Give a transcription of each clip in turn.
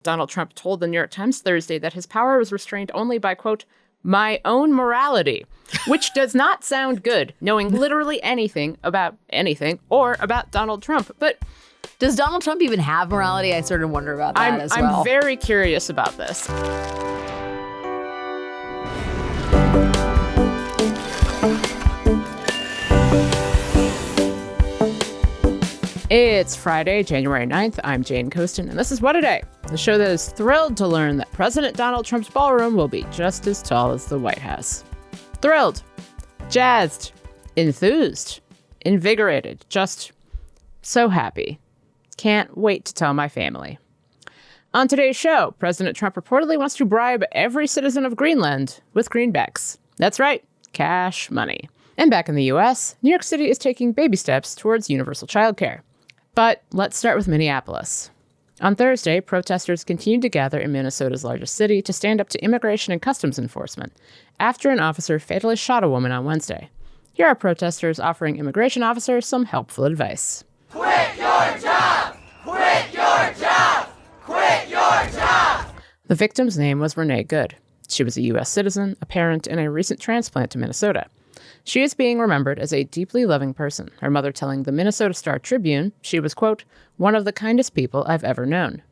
Donald Trump told the New York Times Thursday that his power was restrained only by, quote, my own morality, which does not sound good, knowing literally anything or about Donald Trump. But does Donald Trump even have morality? I sort of wonder about that as well. I'm very curious about this. It's Friday, January 9th. I'm Jane Coaston, and this is What a Day, the show that is thrilled to learn that President Donald Trump's ballroom will be just as tall as the White House. Thrilled, jazzed, enthused, invigorated, just so happy. Can't wait to tell my family. On today's show, President Trump reportedly wants to bribe every citizen of Greenland with greenbacks. That's right, cash money. And back in the U.S., New York City is taking baby steps towards universal childcare. But let's start with Minneapolis. On Thursday, protesters continued to gather in Minnesota's largest city to stand up to immigration and customs enforcement after an officer fatally shot a woman on Wednesday. Here are protesters offering immigration officers some helpful advice. Quit your job! Quit your job! Quit your job! The victim's name was Renee Good. She was a U.S. citizen, a parent, and a recent transplant to Minnesota. She is being remembered as a deeply loving person, her mother telling the Minnesota Star Tribune she was, quote, one of the kindest people I've ever known.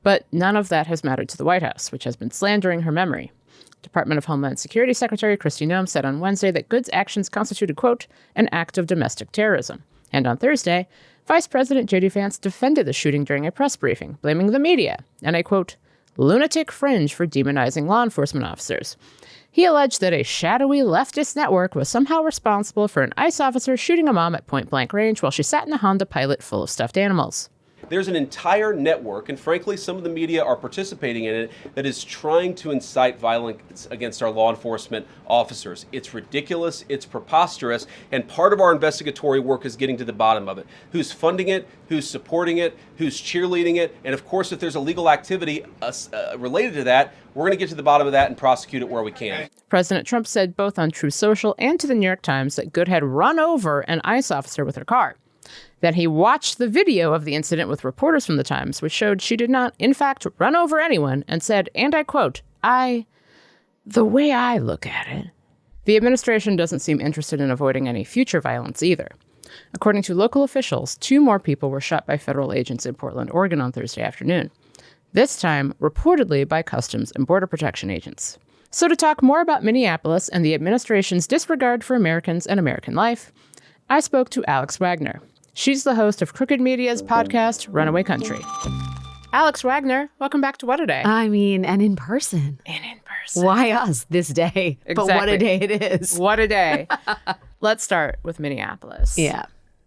But none of that has mattered to the White House, which has been slandering her memory. Department of Homeland Security Secretary Kristi Noem said on Wednesday that Good's actions constituted, quote, an act of domestic terrorism. And on Thursday, Vice President J.D. Vance defended the shooting during a press briefing, blaming the media and a, quote, lunatic fringe for demonizing law enforcement officers. He alleged that a shadowy leftist network was somehow responsible for an ICE officer shooting a mom at point-blank range while she sat in a Honda Pilot full of stuffed animals. There's an entire network, and frankly, some of the media are participating in it, that is trying to incite violence against our law enforcement officers. It's ridiculous, it's preposterous, and part of our investigatory work is getting to the bottom of it. Who's funding it, who's supporting it, who's cheerleading it, and of course, if there's illegal activity related to that, we're going to get to the bottom of that and prosecute it where we can. President Trump said both on Truth Social and to the New York Times that Good had run over an ICE officer with her car. That he watched the video of the incident with reporters from the Times, which showed she did not, in fact, run over anyone, and said, and I quote, the way I look at it. The administration doesn't seem interested in avoiding any future violence either. According to local officials, 2 more people were shot by federal agents in Portland, Oregon on Thursday afternoon. This time, reportedly by Customs and Border Protection agents. So to talk more about Minneapolis and the administration's disregard for Americans and American life, I spoke to Alex Wagner. She's the host of Crooked Media's podcast, Runaway Country. Alex Wagner, welcome back to What a Day. I mean, and in person. Why us this day? Exactly. But what a day it is. What a day. Let's start with Minneapolis. Yeah.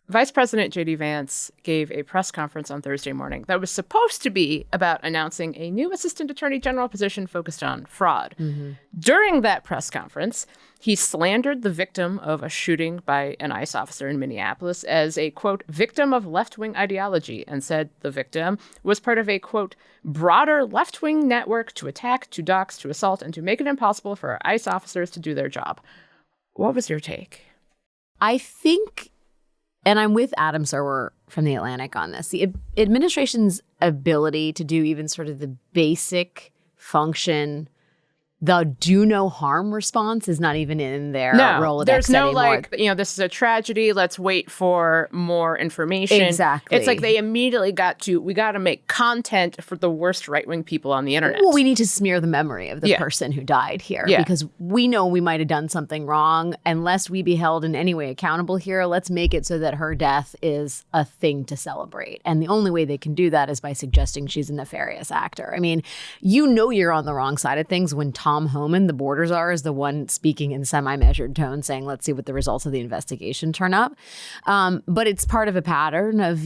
Vice President J.D. Vance gave a press conference on Thursday morning that was supposed to be about announcing a new Assistant Attorney General position focused on fraud. Mm-hmm. During that press conference, he slandered the victim of a shooting by an ICE officer in Minneapolis as a, quote, victim of left-wing ideology, and said the victim was part of a, quote, broader left-wing network to attack, to dox, to assault, and to make it impossible for our ICE officers to do their job. What was your take? I think, and I'm with Adam Serwer from The Atlantic on this, the administration's ability to do even sort of the basic function, the do no harm response is not even in their Rolodex there's no anymore. This is a tragedy. Let's wait for more information. Exactly. It's like they immediately we got to make content for the worst right-wing people on the internet. Well, we need to smear the memory of the person who died here because we know we might have done something wrong. Unless we be held in any way accountable here, let's make it so that her death is a thing to celebrate. And the only way they can do that is by suggesting she's a nefarious actor. I mean, you're on the wrong side of things when Tom Homan, the border czar, is the one speaking in semi-measured tone saying, let's see what the results of the investigation turn up. But it's part of a pattern of,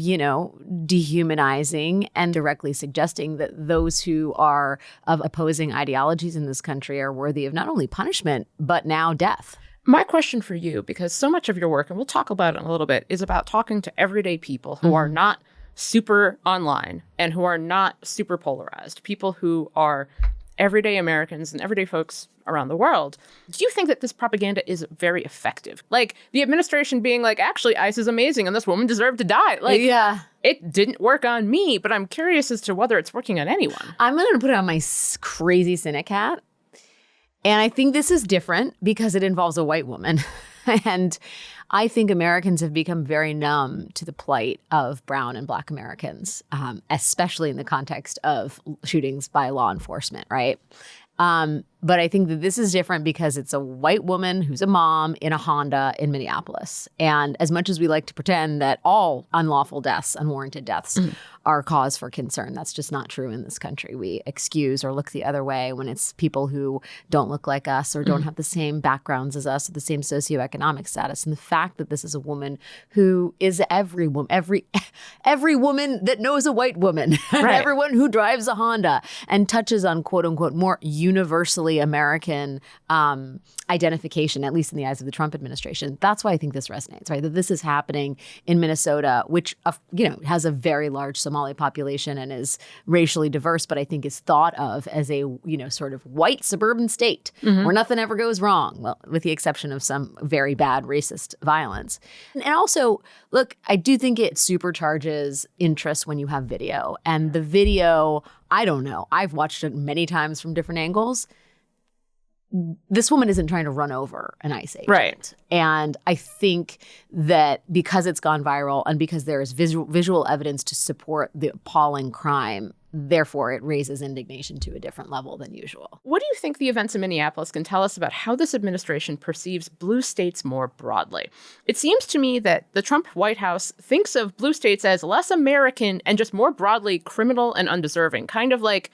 dehumanizing and directly suggesting that those who are of opposing ideologies in this country are worthy of not only punishment, but now death. My question for you, because so much of your work, and we'll talk about it in a little bit, is about talking to everyday people who are not super online and who are not super polarized, people who are everyday Americans and everyday folks around the world. Do you think that this propaganda is very effective? Like the administration being like, actually, ICE is amazing and this woman deserved to die. Like, yeah, it didn't work on me, but I'm curious as to whether it's working on anyone. I'm going to put it on my crazy cynic hat. And I think this is different because it involves a white woman. And I think Americans have become very numb to the plight of brown and black Americans, especially in the context of shootings by law enforcement, right? But I think that this is different because it's a white woman who's a mom in a Honda in Minneapolis. And as much as we like to pretend that all unlawful deaths, unwarranted deaths, are cause for concern, that's just not true in this country. We excuse or look the other way when it's people who don't look like us or don't have the same backgrounds as us or the same socioeconomic status. And the fact that this is a woman who is every woman that knows a white woman, right. Everyone who drives a Honda and touches on quote unquote more universally American identification, at least in the eyes of the Trump administration. That's why I think this resonates, right? That this is happening in Minnesota, which, has a very large Somali population and is racially diverse, but I think is thought of as a, sort of white suburban state where nothing ever goes wrong. Well, with the exception of some very bad racist violence. And also, look, I do think it supercharges interest when you have video. And the video, I don't know, I've watched it many times from different angles. This woman isn't trying to run over an ICE agent. Right. And I think that because it's gone viral and because there is visual evidence to support the appalling crime, therefore it raises indignation to a different level than usual. What do you think the events in Minneapolis can tell us about how this administration perceives blue states more broadly? It seems to me that the Trump White House thinks of blue states as less American and just more broadly criminal and undeserving, kind of like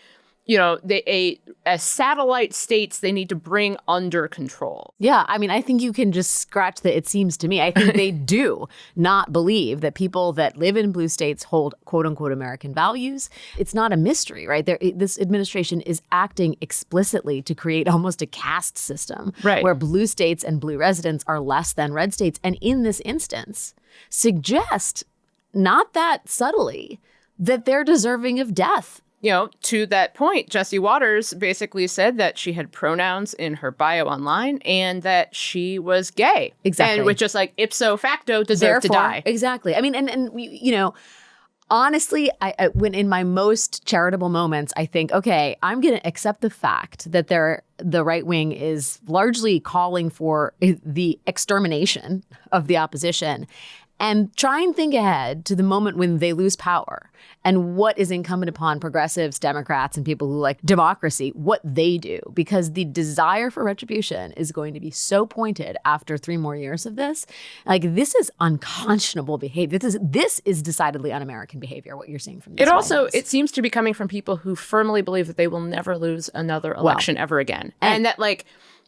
as satellite states they need to bring under control. Yeah, I mean, I think you can just scratch the, it seems to me. I think they do not believe that people that live in blue states hold quote unquote American values. It's not a mystery, right? This administration is acting explicitly to create almost a caste system, right, where blue states and blue residents are less than red states. And in this instance, suggest, not that subtly, that they're deserving of death. To that point, Jessie Waters basically said that she had pronouns in her bio online and that she was gay. Exactly. And which just like ipso facto deserved to die. Exactly. I mean, and we, honestly, I when in my most charitable moments, I think, okay, I'm going to accept the fact that the right wing is largely calling for the extermination of the opposition. And try and think ahead to the moment when they lose power and what is incumbent upon progressives, Democrats, and people who like democracy, what they do. Because the desire for retribution is going to be so pointed after 3 more years of this. Like, this is unconscionable behavior. This is decidedly un-American behavior, what you're seeing from this. It seems to be coming from people who firmly believe that they will never lose another election ever again. And that, like,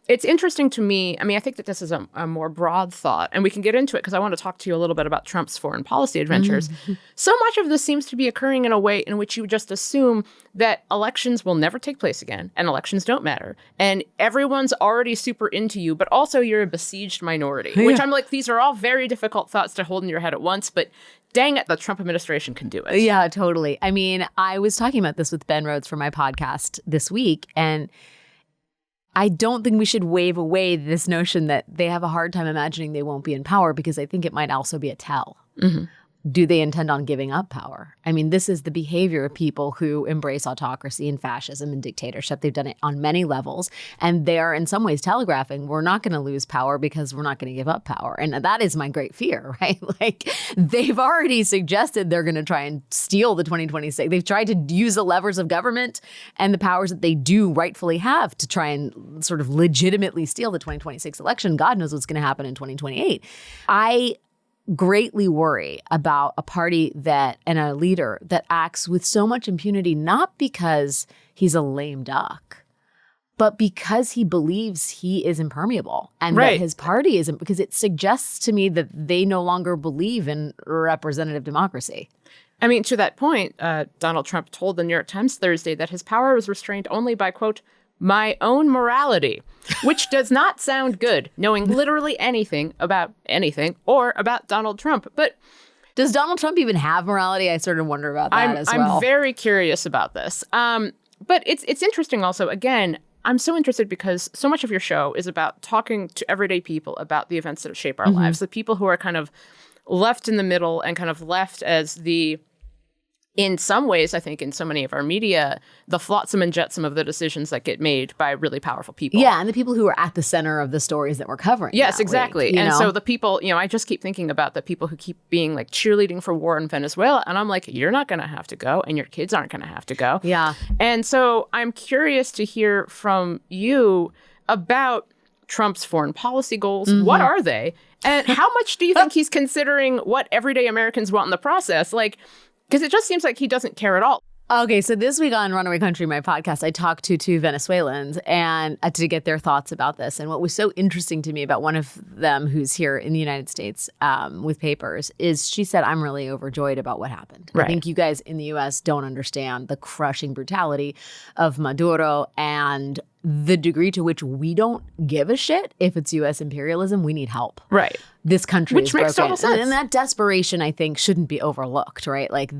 it's interesting to me. I mean, I think that this is a more broad thought, and we can get into it because I want to talk to you a little bit about Trump's foreign policy adventures. So much of this seems to be occurring in a way in which you just assume that elections will never take place again and elections don't matter. And everyone's already super into you, but also you're a besieged minority, which I'm like, these are all very difficult thoughts to hold in your head at once, but dang it, the Trump administration can do it. Yeah, totally. I mean, I was talking about this with Ben Rhodes for my podcast this week, and I don't think we should wave away this notion that they have a hard time imagining they won't be in power, because I think it might also be a tell. Do they intend on giving up power? I mean, this is the behavior of people who embrace autocracy and fascism and dictatorship. They've done it on many levels, and they are in some ways telegraphing, we're not going to lose power because we're not going to give up power. And that is my great fear, right? Like, they've already suggested they're going to try and steal the 2026. They've tried to use the levers of government and the powers that they do rightfully have to try and sort of legitimately steal the 2026 election. God knows what's going to happen in 2028. I greatly worry about a party that and a leader that acts with so much impunity, not because he's a lame duck, but because he believes he is impermeable and that his party isn't, because it suggests to me that they no longer believe in representative democracy. I mean, to that point, Donald Trump told the New York Times Thursday that his power was restrained only by, quote, my own morality, which does not sound good, knowing literally anything about anything or about Donald Trump. But does Donald Trump even have morality? I sort of wonder about that as well. I'm very curious about this. But it's interesting also, again, I'm so interested because so much of your show is about talking to everyday people about the events that shape our lives, the people who are kind of left in the middle and kind of left as in some ways, I think in so many of our media, the flotsam and jetsam of the decisions that get made by really powerful people. Yeah, and the people who are at the center of the stories that we're covering. Yes, exactly. Week, and so the people, I just keep thinking about the people who keep being like cheerleading for war in Venezuela. And I'm like, you're not going to have to go and your kids aren't going to have to go. Yeah. And so I'm curious to hear from you about Trump's foreign policy goals. What are they? And how much do you think he's considering what everyday Americans want in the process? Like, because it just seems like he doesn't care at all. Okay, so this week on Runaway Country, my podcast, I talked to two Venezuelans and to get their thoughts about this. And what was so interesting to me about one of them who's here in the United States with papers is she said, I'm really overjoyed about what happened. Right. I think you guys in the U.S. don't understand the crushing brutality of Maduro and the degree to which we don't give a shit if it's U.S. imperialism. We need help. Right. This country Which is makes broken. total sense. And that desperation, I think, shouldn't be overlooked, right? Like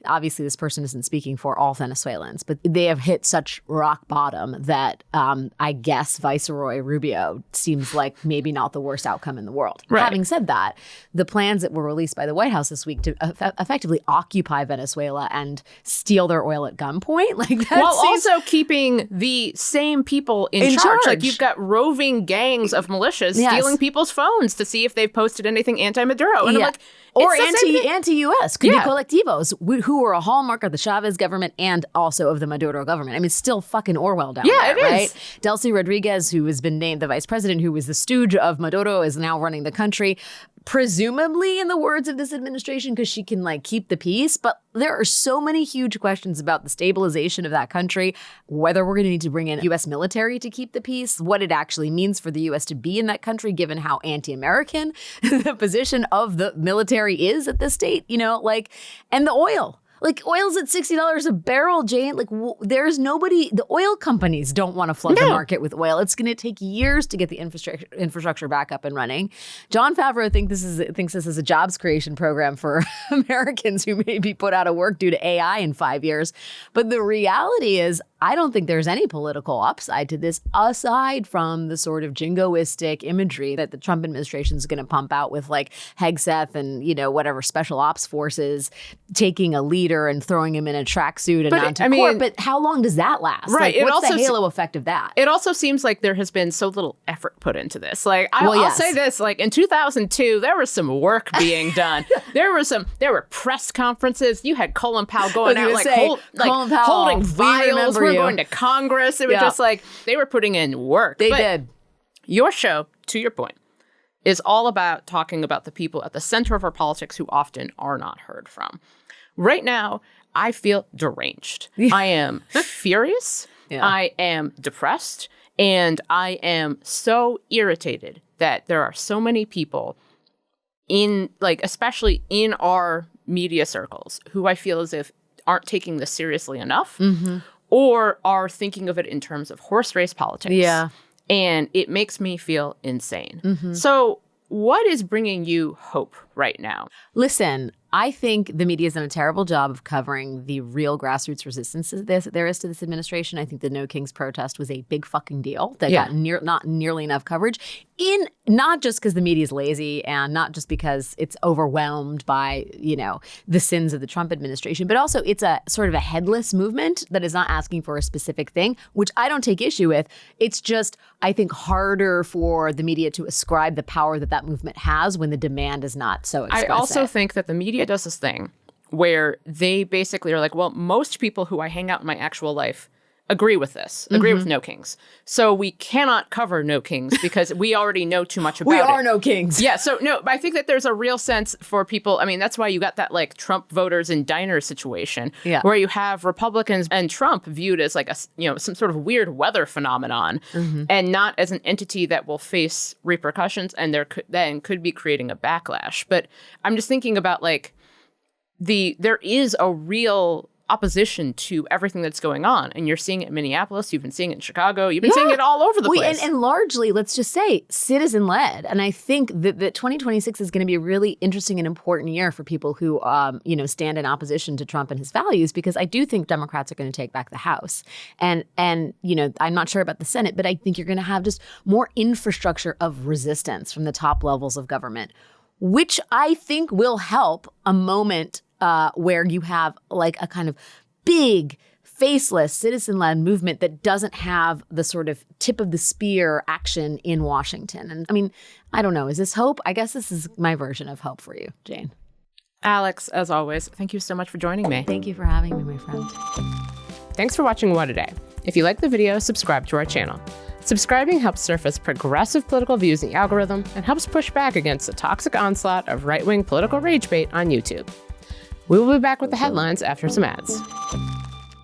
obviously this person isn't speaking for all Venezuelans, but they have hit such rock bottom that I guess Viceroy Rubio seems like maybe not the worst outcome in the world. Right. Having said that, the plans that were released by the White House this week to effectively occupy Venezuela and steal their oil at gunpoint, like that while also keeping the same people in charge. Like you've got roving gangs of militias stealing people's phones to see if they've posted anything anti-Maduro. And I'm like, or anti-U.S. Could be colectivos who were a hallmark of the Chavez government and also of the Maduro government. I mean, it's still fucking Orwell down there, right? Is. Delcy Rodriguez, who has been named the vice president, who was the stooge of Maduro, is now running the country. Presumably, in the words of this administration, because she can like keep the peace. But there are so many huge questions about the stabilization of that country, whether we're going to need to bring in U.S. military to keep the peace, what it actually means for the U.S. to be in that country, given how anti-American the position of the military is at this state, and the oil. Like, oil's at $60 a barrel, Jane. Like, there's nobody, the oil companies don't want to flood the market with oil. It's going to take years to get the infrastructure back up and running. Jon Favreau thinks this is a jobs creation program for Americans who may be put out of work due to AI in 5 years. But the reality is, I don't think there's any political upside to this aside from the sort of jingoistic imagery that the Trump administration is going to pump out with like Hegseth and, whatever special ops forces taking a leader and throwing him in a tracksuit and onto court. But how long does that last? Right. Like, what's the halo effect of that? It also seems like there has been so little effort put into this. Like, I'll say this, like in 2002, there was some work being done. There were press conferences. You had Colin Powell going out holding vials. We're going to Congress. It was just like they were putting in work. They did. Your show, to your point, is all about talking about the people at the center of our politics who often are not heard from. Right now, I feel deranged. I am furious. I am depressed. And I am so irritated that there are so many people especially in our media circles, who I feel as if aren't taking this seriously enough. Or are thinking of it in terms of horse race politics. Yeah. And it makes me feel insane. So what is bringing you hope right now? Listen, I think the media has done a terrible job of covering the real grassroots resistance there is to this administration. I think the No Kings protest was a big fucking deal that got not nearly enough coverage. Not just because the media is lazy and not just because it's overwhelmed by, the sins of the Trump administration, but also it's a sort of a headless movement that is not asking for a specific thing, which I don't take issue with. It's just, I think, harder for the media to ascribe the power that movement has when the demand is not so explicit. I also think that the media does this thing where they basically are like, well, most people who I hang out in my actual life agree with this, agree with No Kings. So we cannot cover No Kings because we already know too much about it. We are No Kings. Yeah, so no, I think that there's a real sense for people. I mean, that's why you got that like Trump voters in diners situation where you have Republicans and Trump viewed as like a, some sort of weird weather phenomenon and not as an entity that will face repercussions and could be creating a backlash. But I'm just thinking about like there is a real opposition to everything that's going on. And you're seeing it in Minneapolis. You've been seeing it in Chicago. You've been seeing it all over the place. And largely, let's just say, citizen-led. And I think that 2026 is going to be a really interesting and important year for people who, stand in opposition to Trump and his values, because I do think Democrats are going to take back the House. And I'm not sure about the Senate, but I think you're going to have just more infrastructure of resistance from the top levels of government, which I think will help a moment where you have like a kind of big, faceless, citizen-led movement that doesn't have the sort of tip of the spear action in Washington. And I mean, I don't know. Is this hope? I guess this is my version of hope for you, Jane. Alex, as always, thank you so much for joining me. Thank you for having me, my friend. Thanks for watching What a Day. If you like the video, subscribe to our channel. Subscribing helps surface progressive political views in the algorithm and helps push back against the toxic onslaught of right-wing political rage bait on YouTube. We will be back with the headlines after some ads.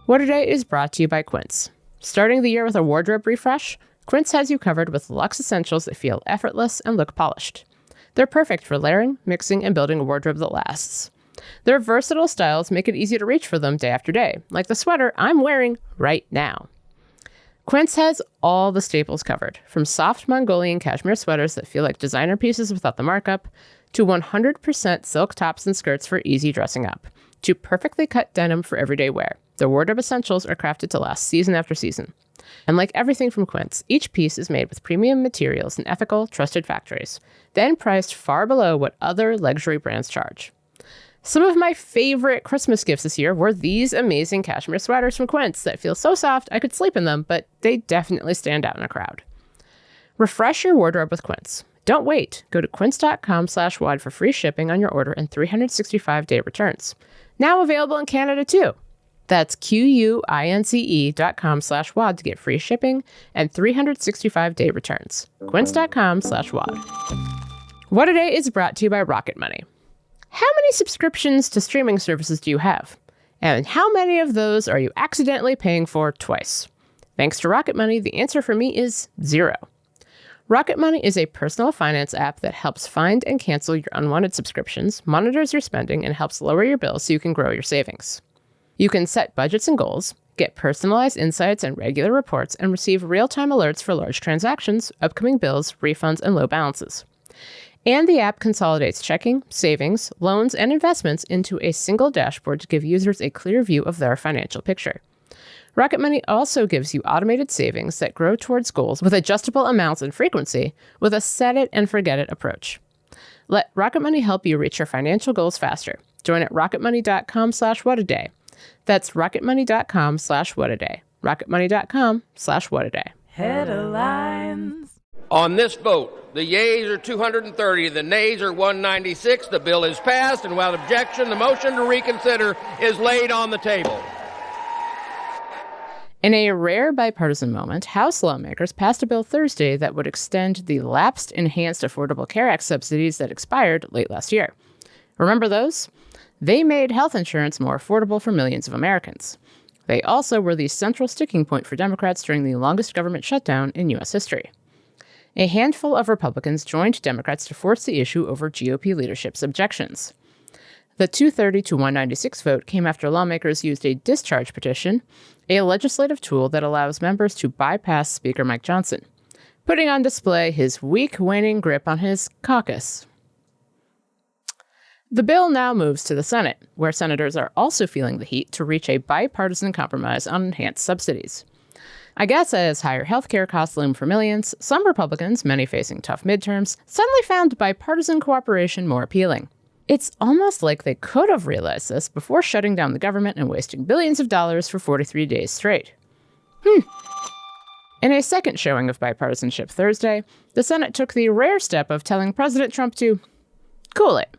What a Day is brought to you by Quince. Starting the year with a wardrobe refresh, Quince has you covered with luxe essentials that feel effortless and look polished. They're perfect for layering, mixing, and building a wardrobe that lasts. Their versatile styles make it easy to reach for them day after day, like the sweater I'm wearing right now. Quince has all the staples covered, from soft Mongolian cashmere sweaters that feel like designer pieces without the markup, to 100% silk tops and skirts for easy dressing up, to perfectly cut denim for everyday wear. Their wardrobe essentials are crafted to last season after season. And like everything from Quince, each piece is made with premium materials and ethical, trusted factories, then priced far below what other luxury brands charge. Some of my favorite Christmas gifts this year were these amazing cashmere sweaters from Quince that feel so soft I could sleep in them, but they definitely stand out in a crowd. Refresh your wardrobe with Quince. Don't wait. Go to quince.com/WAD for free shipping on your order and 365-day returns. Now available in Canada too. That's QUINCE.com/WAD to get free shipping and 365-day returns. Quince.com/WAD. What a Day is brought to you by Rocket Money. How many subscriptions to streaming services do you have? And how many of those are you accidentally paying for twice? Thanks to Rocket Money, the answer for me is 0. Rocket Money is a personal finance app that helps find and cancel your unwanted subscriptions, monitors your spending, and helps lower your bills so you can grow your savings. You can set budgets and goals, get personalized insights and regular reports, and receive real-time alerts for large transactions, upcoming bills, refunds, and low balances. And the app consolidates checking, savings, loans, and investments into a single dashboard to give users a clear view of their financial picture. Rocket Money also gives you automated savings that grow towards goals with adjustable amounts and frequency with a set-it-and-forget-it approach. Let Rocket Money help you reach your financial goals faster. Join at rocketmoney.com/whataday. That's rocketmoney.com/whataday. rocketmoney.com/whataday. Headlines. On this vote, the yeas are 230, the nays are 196. The bill is passed, and without objection, the motion to reconsider is laid on the table. In a rare bipartisan moment, House lawmakers passed a bill Thursday that would extend the lapsed Enhanced Affordable Care Act subsidies that expired late last year. Remember those? They made health insurance more affordable for millions of Americans. They also were the central sticking point for Democrats during the longest government shutdown in U.S. history. A handful of Republicans joined Democrats to force the issue over GOP leadership's objections. The 230 to 196 vote came after lawmakers used a discharge petition, a legislative tool that allows members to bypass Speaker Mike Johnson, putting on display his weak, waning grip on his caucus. The bill now moves to the Senate, where senators are also feeling the heat to reach a bipartisan compromise on enhanced subsidies. I guess as higher healthcare costs loom for millions, some Republicans, many facing tough midterms, suddenly found bipartisan cooperation more appealing. It's almost like they could have realized this before shutting down the government and wasting billions of dollars for 43 days straight. In a second showing of bipartisanship Thursday, the Senate took the rare step of telling President Trump to cool it.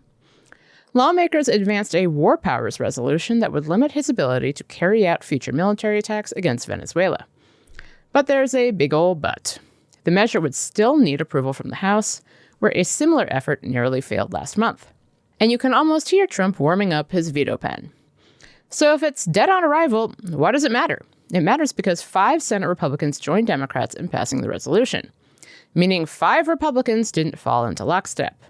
Lawmakers advanced a war powers resolution that would limit his ability to carry out future military attacks against Venezuela. But there's a big ol' but. The measure would still need approval from the House, where a similar effort nearly failed last month. And you can almost hear Trump warming up his veto pen. So if it's dead on arrival, why does it matter? It matters because 5 Senate Republicans joined Democrats in passing the resolution, meaning 5 Republicans didn't fall into lockstep.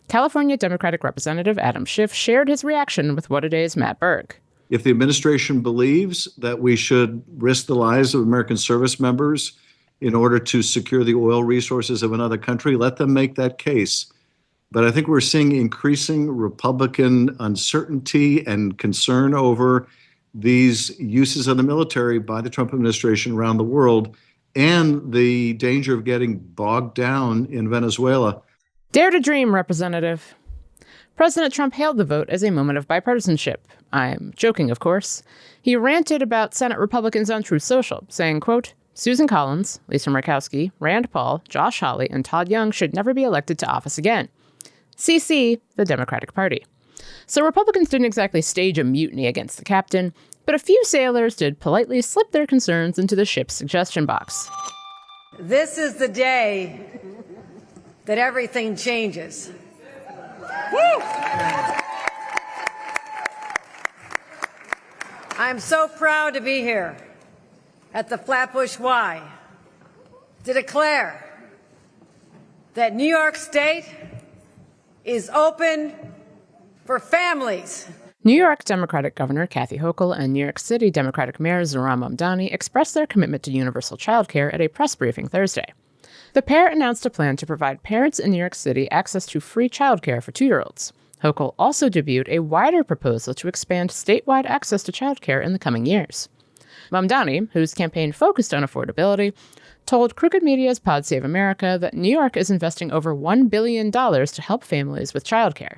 California Democratic Representative Adam Schiff shared his reaction with What a Day's Matt Berg. If the administration believes that we should risk the lives of American service members in order to secure the oil resources of another country, let them make that case. But I think we're seeing increasing Republican uncertainty and concern over these uses of the military by the Trump administration around the world and the danger of getting bogged down in Venezuela. Dare to dream, Representative. President Trump hailed the vote as a moment of bipartisanship. I'm joking, of course. He ranted about Senate Republicans on Truth Social, saying, quote, Susan Collins, Lisa Murkowski, Rand Paul, Josh Hawley, and Todd Young should never be elected to office again. CC, the Democratic Party. So Republicans didn't exactly stage a mutiny against the captain, but a few sailors did politely slip their concerns into the ship's suggestion box. This is the day that everything changes. Woo! I'm so proud to be here at the Flatbush Y to declare that New York State is open for families. New York Democratic Governor Kathy Hochul and New York City Democratic Mayor Zohran Mamdani expressed their commitment to universal childcare at a press briefing Thursday. The pair announced a plan to provide parents in New York City access to free childcare for 2-year-olds. Hochul also debuted a wider proposal to expand statewide access to childcare in the coming years. Mamdani, whose campaign focused on affordability, told Crooked Media's Pod Save America that New York is investing over $1 billion to help families with childcare.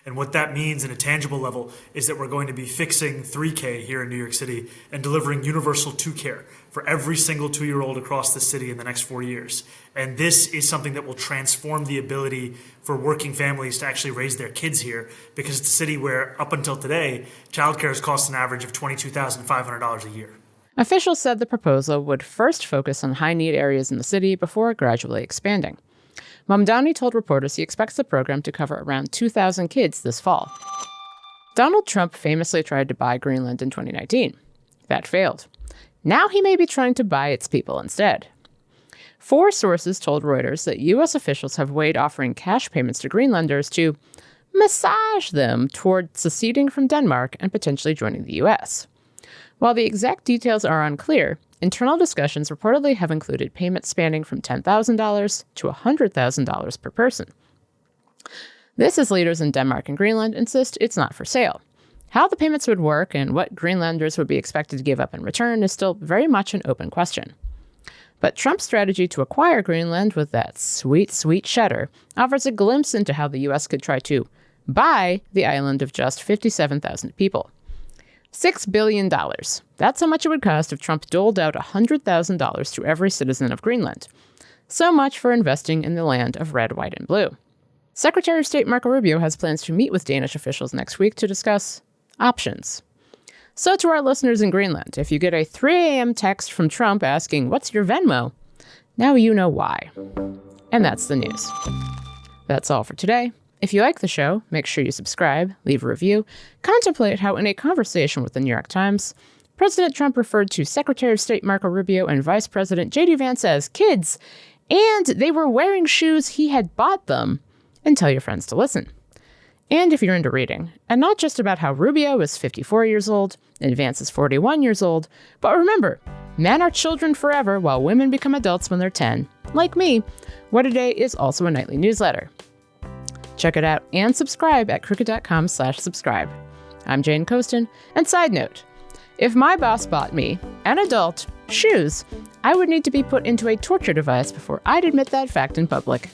And what that means in a tangible level is that we're going to be fixing 3K here in New York City and delivering universal 2Care for every single 2-year-old across the city in the next 4 years. And this is something that will transform the ability for working families to actually raise their kids here, because it's a city where, up until today, childcare has cost an average of $22,500 a year. Officials said the proposal would first focus on high-need areas in the city before gradually expanding. Mamdani told reporters he expects the program to cover around 2,000 kids this fall. Donald Trump famously tried to buy Greenland in 2019. That failed. Now he may be trying to buy its people instead. 4 sources told Reuters that U.S. officials have weighed offering cash payments to Greenlanders to massage them toward seceding from Denmark and potentially joining the U.S. While the exact details are unclear, internal discussions reportedly have included payments spanning from $10,000 to $100,000 per person. This as leaders in Denmark and Greenland insist it's not for sale. How the payments would work and what Greenlanders would be expected to give up in return is still very much an open question. But Trump's strategy to acquire Greenland with that sweet, sweet cheddar offers a glimpse into how the U.S. could try to buy the island of just 57,000 people. $6 billion. That's how much it would cost if Trump doled out $100,000 to every citizen of Greenland. So much for investing in the land of red, white, and blue. Secretary of State Marco Rubio has plans to meet with Danish officials next week to discuss options. So to our listeners in Greenland, if you get a 3 a.m. text from Trump asking, "What's your Venmo?" now you know why. And that's the news. That's all for today. If you like the show, make sure you subscribe, leave a review, contemplate how in a conversation with the New York Times, President Trump referred to Secretary of State Marco Rubio and Vice President J.D. Vance as kids, and they were wearing shoes he had bought them, and tell your friends to listen. And if you're into reading, and not just about how Rubio is 54 years old and Vance is 41 years old, but remember, men are children forever while women become adults when they're 10. Like me, What a Day is also a nightly newsletter. Check it out and subscribe at crooked.com/subscribe. I'm Jane Coaston, and side note, if my boss bought me, an adult, shoes, I would need to be put into a torture device before I'd admit that fact in public.